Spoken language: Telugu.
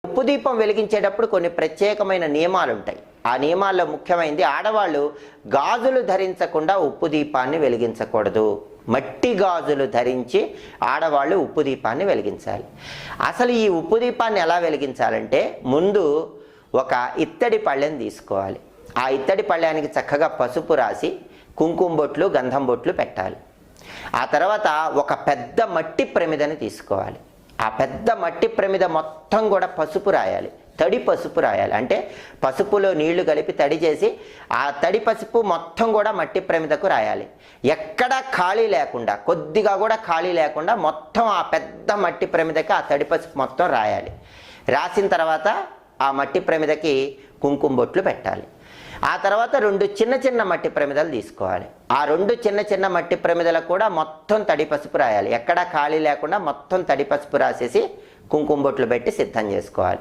ఉప్పు దీపం వెలిగించేటప్పుడు కొన్ని ప్రత్యేకమైన నియమాలు ఉంటాయి. ఆ నియమాల్లో ముఖ్యమైనది, ఆడవాళ్ళు గాజులు ధరించకుండా ఉప్పు దీపాన్ని వెలిగించకూడదు. మట్టి గాజులు ధరించి ఆడవాళ్ళు ఉప్పు దీపాన్ని వెలిగించాలి. అసలు ఈ ఉప్పు దీపాన్ని ఎలా వెలిగించాలంటే, ముందు ఒక ఇత్తడి పళ్ళెం తీసుకోవాలి. ఆ ఇత్తడి పళ్ళెనికి చక్కగా పసుపు రాసి కుంకుమ బొట్లు, గంధం బొట్లు పెట్టాలి. ఆ తర్వాత ఒక పెద్ద మట్టి ప్రమిదని తీసుకోవాలి. ఆ పెద్ద మట్టి ప్రమిద మొత్తం కూడా పసుపు రాయాలి, తడి పసుపు రాయాలి. అంటే పసుపులో నీళ్లు కలిపి తడి చేసి ఆ తడి పసుపు మొత్తం కూడా మట్టి ప్రమిదకు రాయాలి. ఎక్కడా ఖాళీ లేకుండా, కొద్దిగా కూడా ఖాళీ లేకుండా మొత్తం ఆ పెద్ద మట్టి ప్రమిదకి ఆ తడి పసుపు మొత్తం రాయాలి. రాసిన తర్వాత ఆ మట్టి ప్రమిదకి కుంకుమ బొట్లు పెట్టాలి. ఆ తర్వాత 2 చిన్న చిన్న మట్టి ప్రమిదలు తీసుకోవాలి. ఆ 2 చిన్న చిన్న మట్టి ప్రమిదలకు కూడా మొత్తం తడి పసుపు రాయాలి. ఎక్కడా ఖాళీ లేకుండా మొత్తం తడి పసుపు రాసేసి కుంకుమ బొట్లు పెట్టి సిద్ధం చేసుకోవాలి.